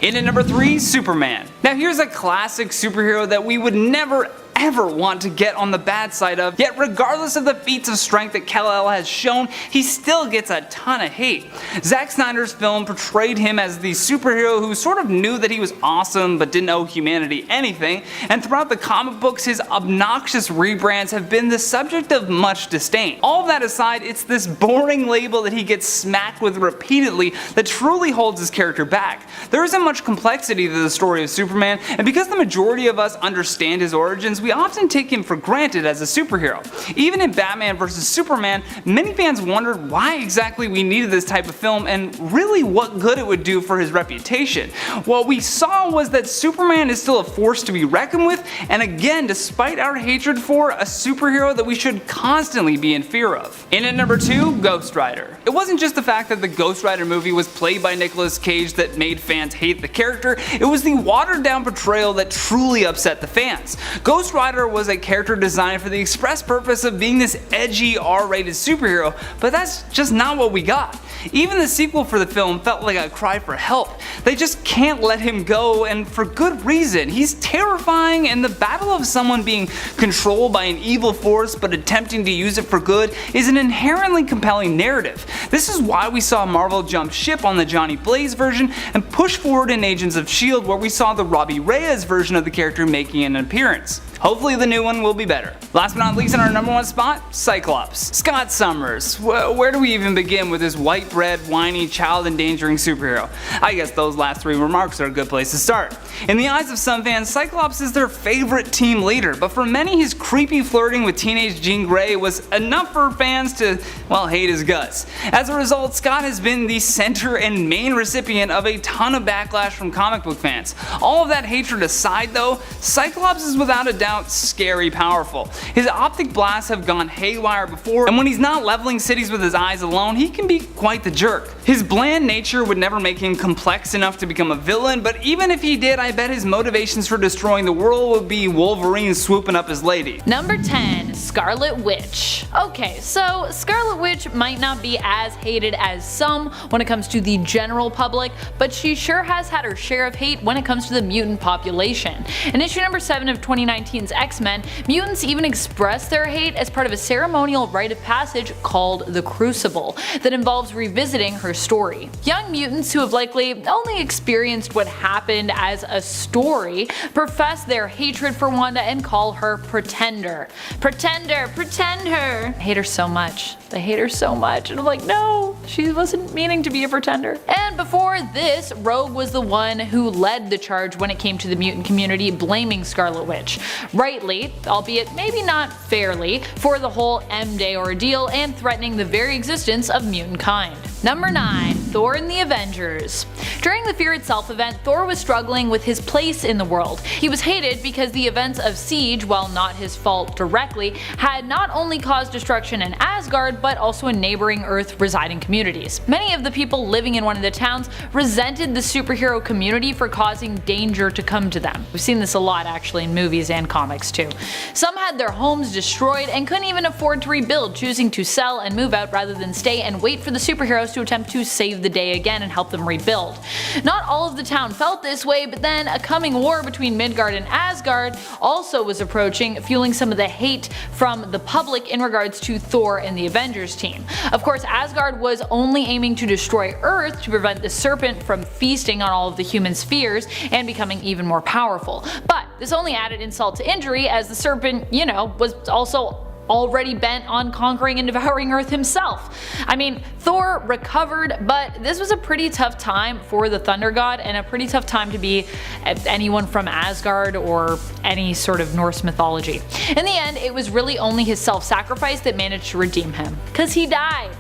Speaker 4: In at number 3, Superman. Now here's a classic superhero that we would never ever want to get on the bad side of, yet regardless of the feats of strength that Kal-El has shown, he still gets a ton of hate. Zack Snyder's film portrayed him as the superhero who sort of knew that he was awesome but didn't owe humanity anything, and throughout the comic books his obnoxious rebrands have been the subject of much disdain. All of that aside, it's this boring label that he gets smacked with repeatedly that truly holds his character back. There isn't much complexity to the story of Superman, and because the majority of us understand his origins, we often take him for granted as a superhero. Even in Batman vs Superman, many fans wondered why exactly we needed this type of film and really what good it would do for his reputation. What we saw was that Superman is still a force to be reckoned with, and again, despite our hatred for, a superhero that we should constantly be in fear of. In at number 2, Ghost Rider. It wasn't just the fact that the Ghost Rider movie was played by Nicolas Cage that made fans hate the character, it was the watered down portrayal that truly upset the fans. Ghost Rider was a character designed for the express purpose of being this edgy R-rated superhero, but that's just not what we got. Even the sequel for the film felt like a cry for help. They just can't let him go, and for good reason. He's terrifying, and the battle of someone being controlled by an evil force but attempting to use it for good is an inherently compelling narrative. This is why we saw Marvel jump ship on the Johnny Blaze version and push forward in Agents of S.H.I.E.L.D. where we saw the Robbie Reyes version of the character making an appearance. Hopefully the new one will be better. Last but not least, in our number 1 spot, Cyclops. Scott Summers. Where do we even begin with this white bread, whiny, child-endangering superhero? I guess those last 3 remarks are a good place to start. In the eyes of some fans, Cyclops is their favorite team leader, but for many his creepy flirting with teenage Jean Grey was enough for fans to, well, hate his guts. As a result, Scott has been the center and main recipient of a ton of backlash from comic book fans. All of that hatred aside though, Cyclops is without a doubt scary powerful. His optic blasts have gone haywire before, and when he's not leveling cities with his eyes alone, he can be quite the jerk. His bland nature would never make him complex enough to become a villain, but even if he did, I bet his motivations for destroying the world would be Wolverine swooping up his lady.
Speaker 11: Number 10, Scarlet Witch. Okay, so Scarlet Witch might not be as hated as some when it comes to the general public, but she sure has had her share of hate when it comes to the mutant population. In issue number 7 of 2019 Wolverine's X-Men, mutants even express their hate as part of a ceremonial rite of passage called the Crucible that involves revisiting her story. Young mutants who have likely only experienced what happened as a story profess their hatred for Wanda and call her Pretender. Pretender, pretend her! I hate her so much. They hate her so much, and I'm like, no, she wasn't meaning to be a pretender. And before this, Rogue was the one who led the charge when it came to the mutant community blaming Scarlet Witch. Rightly, albeit maybe not fairly, for the whole M-Day ordeal and threatening the very existence of mutant kind. Number 9. Thor and the Avengers. During the Fear Itself event, Thor was struggling with his place in the world. He was hated because the events of Siege, while not his fault directly, had not only caused destruction in Asgard, but also in neighboring Earth residing communities. Many of the people living in one of the towns resented the superhero community for causing danger to come to them. We've seen this a lot actually in movies and comics too. Some had their homes destroyed and couldn't even afford to rebuild, choosing to sell and move out rather than stay and wait for the superheroes to attempt to save the day again and help them rebuild. Not all of the town felt this way, but then a coming war between Midgard and Asgard also was approaching, fueling some of the hate from the public in regards to Thor and the Avengers team. Of course, Asgard was only aiming to destroy Earth to prevent the serpent from feasting on all of the human spheres and becoming even more powerful. But this only added insult to injury, as the serpent, was also already bent on conquering and devouring Earth himself. I mean, Thor recovered, but this was a pretty tough time for the Thunder God and a pretty tough time to be anyone from Asgard or any sort of Norse mythology. In the end, it was really only his self-sacrifice that managed to redeem him, cause he died.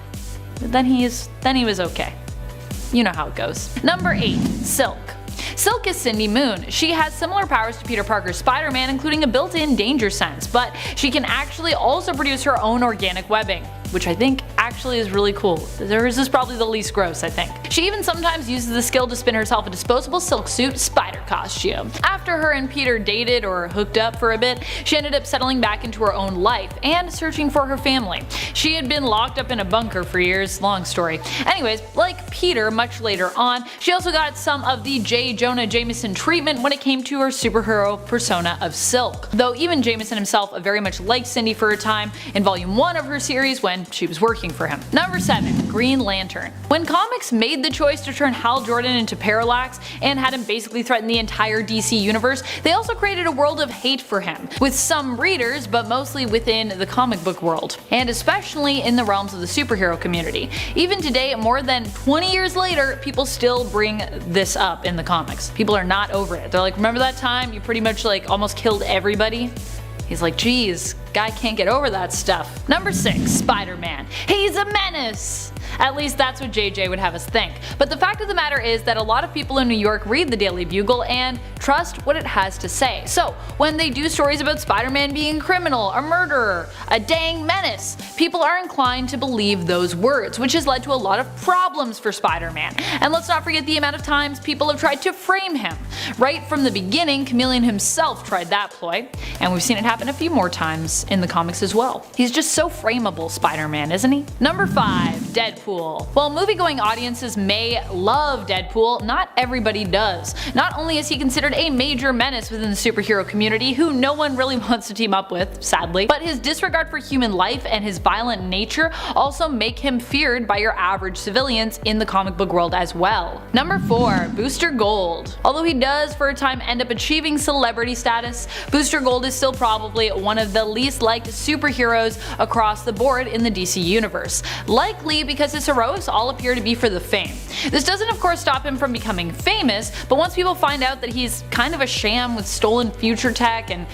Speaker 11: But then he was okay. You know how it goes. Number 8. Silk. Silk is Cindy Moon. She has similar powers to Peter Parker's Spider-Man, including a built-in danger sense, but she can actually also produce her own organic webbing, which I think actually is really cool. Hers is probably the least gross, I think. She even sometimes uses the skill to spin herself a disposable silk suit spider costume. After her and Peter dated or hooked up for a bit, she ended up settling back into her own life and searching for her family. She had been locked up in a bunker for years, long story. Anyways, like Peter much later on, she also got some of the J. Jonah Jameson treatment when it came to her superhero persona of Silk. Though even Jameson himself very much liked Cindy for a time in volume 1 of her series when she was working for him. Number 7. Green Lantern. When comics made the choice to turn Hal Jordan into Parallax and had him basically threaten the entire DC universe, they also created a world of hate for him, with some readers but mostly within the comic book world, and especially in the realms of the superhero community. Even today, more than 20 years later, people still bring this up in the comics. People are not over it. They're like, remember that time you pretty much almost killed everybody? He's like, geez, guy can't get over that stuff. Number 6. Spider-Man. He's a menace! At least that's what JJ would have us think. But the fact of the matter is that a lot of people in New York read the Daily Bugle and trust what it has to say. So when they do stories about Spider-Man being a criminal, a murderer, a dang menace, people are inclined to believe those words, which has led to a lot of problems for Spider-Man. And let's not forget the amount of times people have tried to frame him. Right from the beginning, Chameleon himself tried that ploy, and we've seen it happen a few more times in the comics as well. He's just so frameable, Spider-Man, isn't he? Number 5. Deadpool. While movie-going audiences may love Deadpool, not everybody does. Not only is he considered a major menace within the superhero community, who no one really wants to team up with, sadly, but his disregard for human life and his violent nature also make him feared by your average civilians in the comic book world as well. Number 4. Booster Gold. Although he does for a time end up achieving celebrity status, Booster Gold is still probably one of the least liked superheroes across the board in the DC universe, likely because his heroics all appear to be for the fame. This doesn't of course stop him from becoming famous, but once people find out that he's kind of a sham with stolen future tech and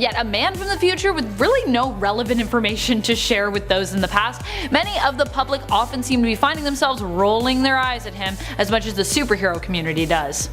Speaker 11: yet a man from the future with really no relevant information to share with those in the past, many of the public often seem to be finding themselves rolling their eyes at him as much as the superhero community does.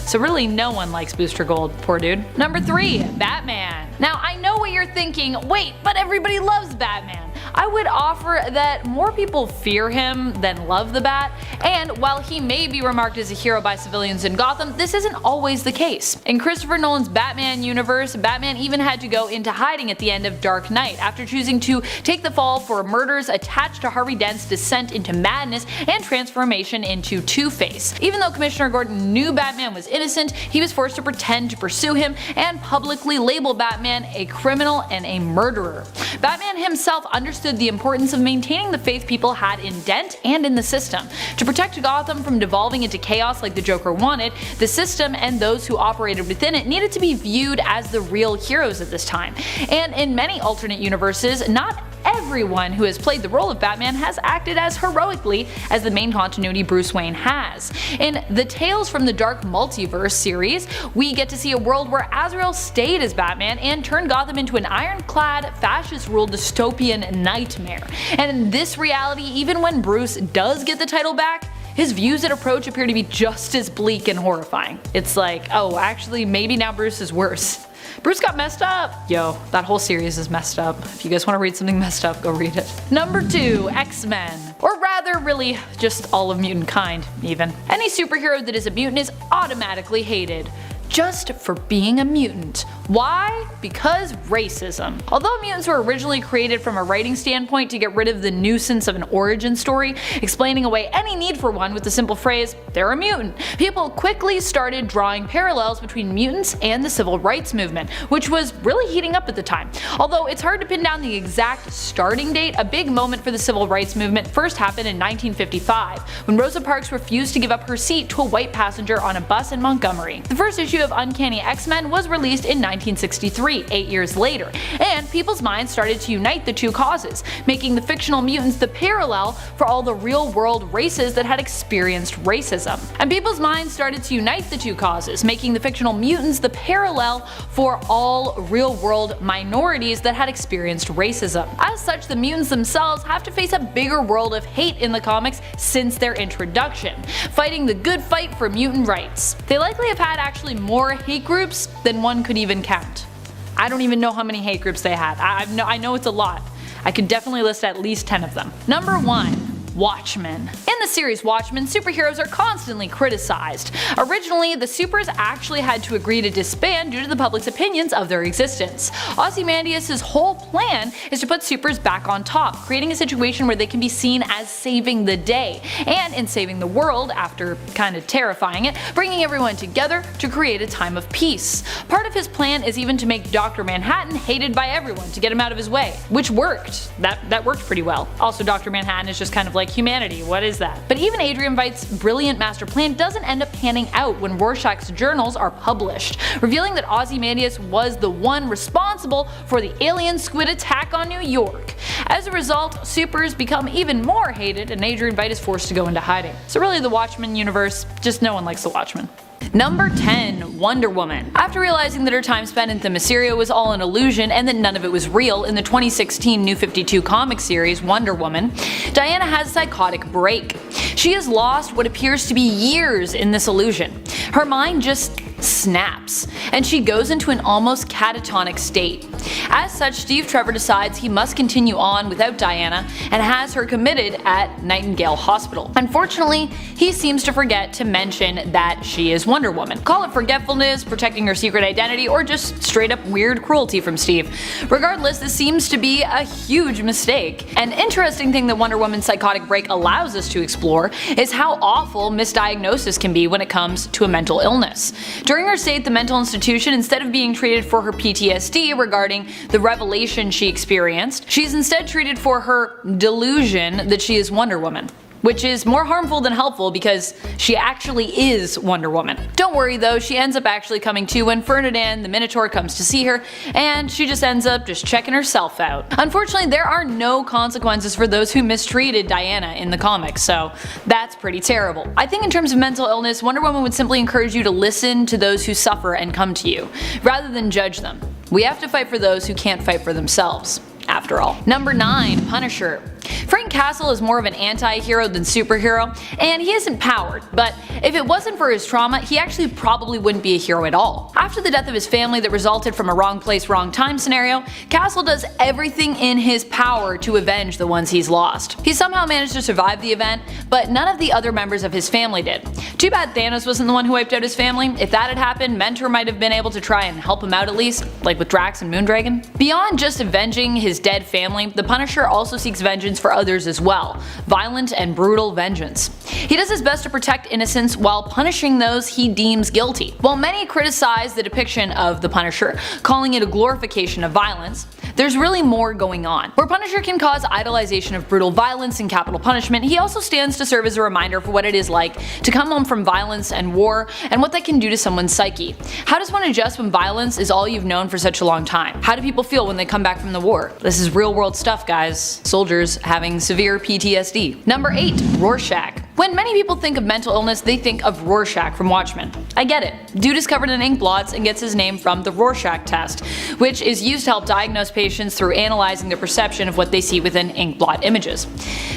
Speaker 11: So really no one likes Booster Gold, poor dude. Number 3. Batman. Now I know what you're thinking, wait, but everybody loves Batman. I would offer that more people fear him than love the Bat, and while he may be remarked as a hero by civilians in Gotham, this isn't always the case. In Christopher Nolan's Batman universe, Batman even had to go into hiding at the end of Dark Knight after choosing to take the fall for murders attached to Harvey Dent's descent into madness and transformation into Two-Face. Even though Commissioner Gordon knew Batman was innocent, he was forced to pretend to pursue him and publicly label Batman a criminal and a murderer. Batman himself understood the importance of maintaining the faith people had in Dent and in the system. To protect Gotham from devolving into chaos like the Joker wanted, the system and those who operated within it needed to be viewed as the real heroes at this time. And in many alternate universes, not everyone who has played the role of Batman has acted as heroically as the main continuity Bruce Wayne has. In the Tales from the Dark Multiverse series, we get to see a world where Azrael stayed as Batman and turned Gotham into an ironclad, fascist-ruled dystopian nightmare. And in this reality, even when Bruce does get the title back, his views and approach appear to be just as bleak and horrifying. It's like, oh, actually maybe now Bruce is worse. Bruce got messed up! Yo, that whole series is messed up. If you guys want to read something messed up, go read it. Number 2, X-Men. Or rather, really, just all of mutant kind, even. Any superhero that is a mutant is automatically hated. Just for being a mutant. Why? Because racism. Although mutants were originally created from a writing standpoint to get rid of the nuisance of an origin story, explaining away any need for one with the simple phrase, they're a mutant, people quickly started drawing parallels between mutants and the civil rights movement, which was really heating up at the time. Although it's hard to pin down the exact starting date, a big moment for the civil rights movement first happened in 1955, when Rosa Parks refused to give up her seat to a white passenger on a bus in Montgomery. The first issue of Uncanny X-Men was released in 1963, 8 years later, and people's minds started to unite the two causes, making the fictional mutants the parallel for all the real-world races that had experienced racism. And people's minds started to unite the two causes, making the fictional mutants the parallel for all real-world minorities that had experienced racism. As such, the mutants themselves have to face a bigger world of hate in the comics since their introduction, fighting the good fight for mutant rights. They likely have had actually more hate groups than one could even count. I don't even know how many hate groups they had. I know it's a lot. I could definitely list at least 10 of them. Number 1. Watchmen. In the series Watchmen, superheroes are constantly criticized. Originally, the supers actually had to agree to disband due to the public's opinions of their existence. Ozymandias' whole plan is to put supers back on top, creating a situation where they can be seen as saving the day, and in saving the world, after kind of terrifying it, bringing everyone together to create a time of peace. Part of his plan is even to make Dr. Manhattan hated by everyone to get him out of his way, which worked. That worked pretty well. Also, Dr. Manhattan is just kind of like humanity, what is that? But even Adrian Veidt's brilliant master plan doesn't end up panning out when Rorschach's journals are published, revealing that Ozymandias was the one responsible for the alien squid attack on New York. As a result, supers become even more hated and Adrian Veidt is forced to go into hiding. So really the Watchmen universe, just no one likes the Watchmen. Number 10. Wonder Woman. After realizing that her time spent in Themyscira was all an illusion and that none of it was real in the 2016 New 52 comic series Wonder Woman, Diana has a psychotic break. She has lost what appears to be years in this illusion. Her mind just snaps, and she goes into an almost catatonic state. As such, Steve Trevor decides he must continue on without Diana and has her committed at Nightingale Hospital. Unfortunately, he seems to forget to mention that she is Wonder Woman. Call it forgetfulness, protecting her secret identity, or just straight up weird cruelty from Steve. Regardless, this seems to be a huge mistake. An interesting thing that Wonder Woman's psychotic break allows us to explore is how awful misdiagnosis can be when it comes to a mental illness. During her stay at the mental institution, instead of being treated for her PTSD regarding the revelation she experienced, she's instead treated for her delusion that she is Wonder Woman. Which is more harmful than helpful because she actually is Wonder Woman. Don't worry though, she ends up actually coming to when Ferdinand the Minotaur comes to see her, and she just ends up just checking herself out. Unfortunately, there are no consequences for those who mistreated Diana in the comics, so that's pretty terrible. I think in terms of mental illness, Wonder Woman would simply encourage you to listen to those who suffer and come to you, rather than judge them. We have to fight for those who can't fight for themselves, after all. Number 9. Punisher. Frank Castle is more of an anti-hero than superhero, and he isn't powered, but if it wasn't for his trauma, he actually probably wouldn't be a hero at all. After the death of his family that resulted from a wrong place, wrong time scenario, Castle does everything in his power to avenge the ones he's lost. He somehow managed to survive the event, but none of the other members of his family did. Too bad Thanos wasn't the one who wiped out his family. If that had happened, Mentor might have been able to try and help him out at least, like with Drax and Moondragon. Beyond just avenging his dead family, the Punisher also seeks vengeance for others as well. Violent and brutal vengeance. He does his best to protect innocents while punishing those he deems guilty. While many criticize the depiction of the Punisher, calling it a glorification of violence, there's really more going on. Where Punisher can cause idolization of brutal violence and capital punishment, he also stands to serve as a reminder for what it is like to come home from violence and war, and what that can do to someone's psyche. How does one adjust when violence is all you've known for such a long time? How do people feel when they come back from the war? This is real world stuff, guys. Soldiers having severe PTSD. Number 8. Rorschach. When many people think of mental illness, they think of Rorschach from Watchmen. I get it. Dude is covered in ink blots and gets his name from the Rorschach test, which is used to help diagnose patients through analyzing their perception of what they see within ink blot images.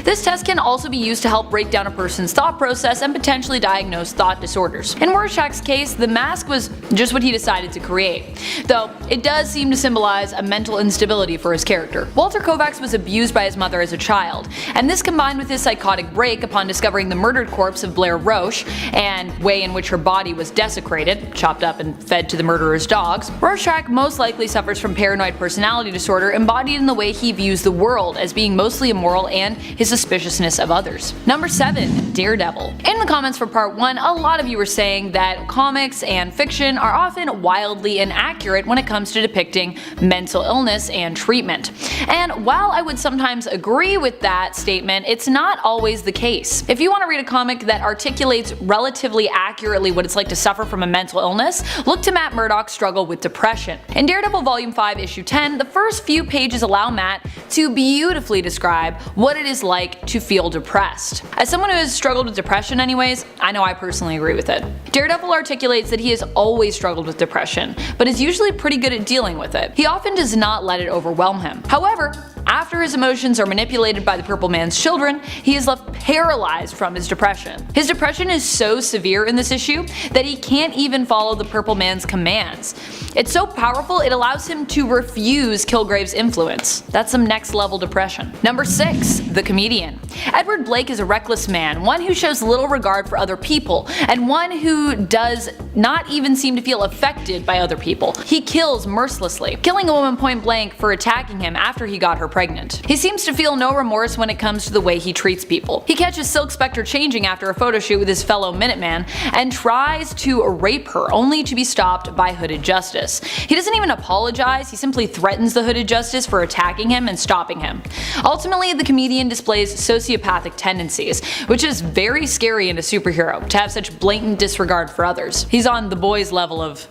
Speaker 11: This test can also be used to help break down a person's thought process and potentially diagnose thought disorders. In Rorschach's case, the mask was just what he decided to create, though it does seem to symbolize a mental instability for his character. Walter Kovacs was abused by his mother as a child, and this combined with his psychotic break upon discovering the murdered corpse of Blair Roche and way in which her body was desecrated, chopped up and fed to the murderer's dogs, Rorschach most likely suffers from paranoid personality disorder embodied in the way he views the world as being mostly immoral and his suspiciousness of others. Number 7. Daredevil. In the comments for part 1, a lot of you were saying that comics and fiction are often wildly inaccurate when it comes to depicting mental illness and treatment. And while I would sometimes agree with that statement, it's not always the case. If you want to read a comic that articulates relatively accurately what it's like to suffer from a mental illness, look to Matt Murdock's struggle with depression. In Daredevil Volume 5 Issue 10, the first few pages allow Matt to beautifully describe what it is like to feel depressed. As someone who has struggled with depression anyways, I know I personally agree with it. Daredevil articulates that he has always struggled with depression, but is usually pretty good at dealing with it. He often does not let it overwhelm him. However, after his emotions are manipulated by the Purple Man's children, he is left paralyzed from his depression. His depression is so severe in this issue that he can't even follow the Purple Man's commands. It's so powerful it allows him to refuse Kilgrave's influence. That's some next level depression. Number 6. The Comedian. Edward Blake is a reckless man, one who shows little regard for other people, and one who does not even seem to feel affected by other people. He kills mercilessly, killing a woman point blank for attacking him after he got her pregnant. He seems to feel no remorse when it comes to the way he treats people. He catches Silk Spectre changing after a photo shoot with his fellow Minuteman and tries to rape her, only to be stopped by Hooded Justice. He doesn't even apologize, he simply threatens the Hooded Justice for attacking him and stopping him. Ultimately, the Comedian displays sociopathic tendencies, which is very scary in a superhero, to have such blatant disregard for others. He's on the boys level of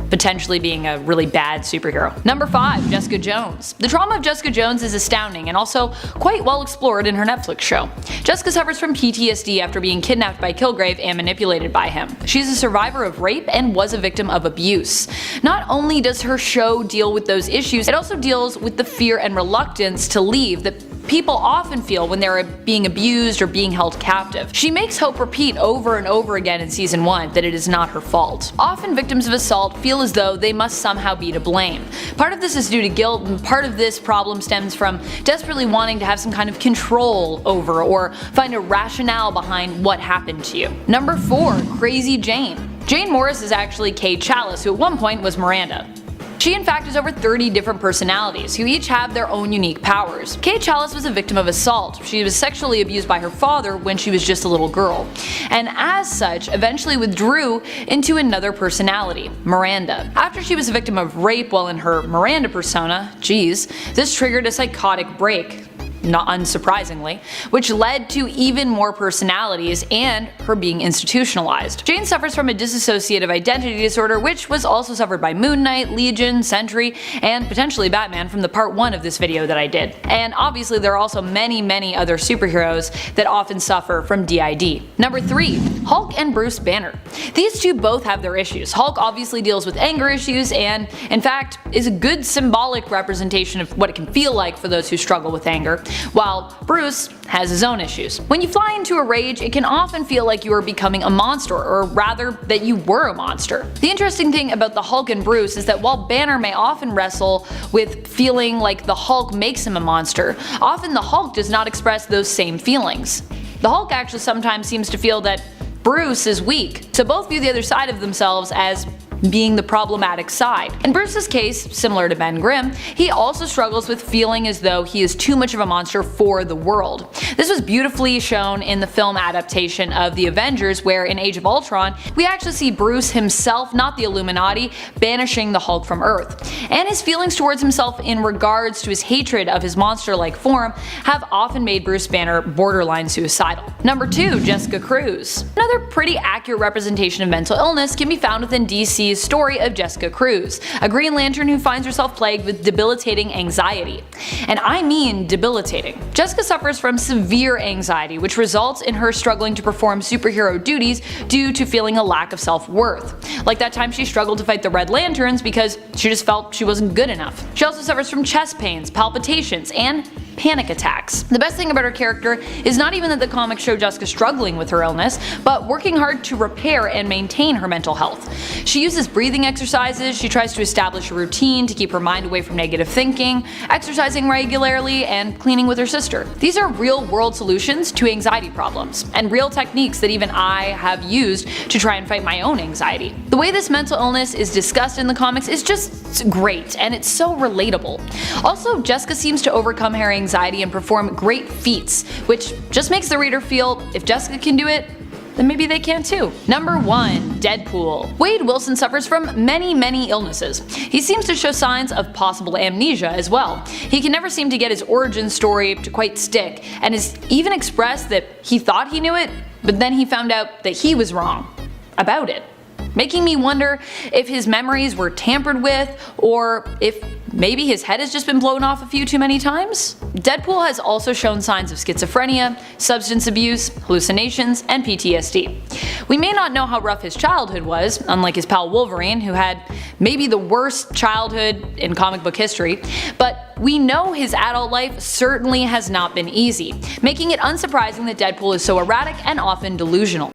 Speaker 11: potentially being a really bad superhero. Number 5. Jessica Jones. The trauma of Jessica Jones is astounding and also quite well explored in her Netflix show. Jessica suffers from PTSD after being kidnapped by Kilgrave and manipulated by him. She's a survivor of rape and was a victim of abuse. Not only does her show deal with those issues, it also deals with the fear and reluctance to leave that people often feel when they're being abused or being held captive. She makes Hope repeat over and over again in season 1 that it is not her fault. Often victims of assault feel as though they must somehow be to blame. Part of this is due to guilt, and part of this problem stems from desperately wanting to have some kind of control over or find a rationale behind what happened to you. Number 4. Crazy Jane. Jane Morris is actually Kay Chalice, who at one point was Miranda. She in fact has over 30 different personalities, who each have their own unique powers. Kay Chalice was a victim of assault. She was sexually abused by her father when she was just a little girl, and as such eventually withdrew into another personality, Miranda. After she was a victim of rape while in her Miranda persona, this triggered a psychotic break. Not unsurprisingly, which led to even more personalities and her being institutionalized. Jane suffers from a dissociative identity disorder, which was also suffered by Moon Knight, Legion, Sentry, and potentially Batman from the part 1 of this video that I did. And obviously there are also many other superheroes that often suffer from DID. Number 3. Hulk and Bruce Banner. These two both have their issues. Hulk obviously deals with anger issues and, in fact, is a good symbolic representation of what it can feel like for those who struggle with anger. while Bruce has his own issues. When you fly into a rage, it can often feel like you are becoming a monster, or rather that you were a monster. The interesting thing about the Hulk and Bruce is that while Banner may often wrestle with feeling like the Hulk makes him a monster, often the Hulk does not express those same feelings. The Hulk actually sometimes seems to feel that Bruce is weak, so both view the other side of themselves as being the problematic side. In Bruce's case, similar to Ben Grimm, he also struggles with feeling as though he is too much of a monster for the world. This was beautifully shown in the film adaptation of The Avengers, where in Age of Ultron, we actually see Bruce himself, not the Illuminati, banishing the Hulk from Earth. And his feelings towards himself in regards to his hatred of his monster-like form have often made Bruce Banner borderline suicidal. Number 2. Jessica Cruz. Another pretty accurate representation of mental illness can be found within DC's story of Jessica Cruz, a Green Lantern who finds herself plagued with debilitating anxiety. And I mean debilitating. Jessica suffers from severe anxiety, which results in her struggling to perform superhero duties due to feeling a lack of self-worth. Like that time she struggled to fight the Red Lanterns because she just felt she wasn't good enough. She also suffers from chest pains, palpitations, and panic attacks. The best thing about her character is not even that the comics show Jessica struggling with her illness, but working hard to repair and maintain her mental health. She uses breathing exercises, she tries to establish a routine to keep her mind away from negative thinking, exercising regularly, and cleaning with her sister. These are real world solutions to anxiety problems, and real techniques that even I have used to try and fight my own anxiety. The way this mental illness is discussed in the comics is just great, and it's so relatable. Also, Jessica seems to overcome her anxiety and perform great feats, which just makes the reader feel if Jessica can do it, then maybe they can too. Number 1. Deadpool. Wade Wilson suffers from many illnesses. He seems to show signs of possible amnesia as well. He can never seem to get his origin story to quite stick, and has even expressed that he thought he knew it, but then he found out that he was wrong about it. Making me wonder if his memories were tampered with, or if maybe his head has just been blown off a few too many times? Deadpool has also shown signs of schizophrenia, substance abuse, hallucinations, and PTSD. We may not know how rough his childhood was, unlike his pal Wolverine, who had maybe the worst childhood in comic book history, but we know his adult life certainly has not been easy, making it unsurprising that Deadpool is so erratic and often delusional.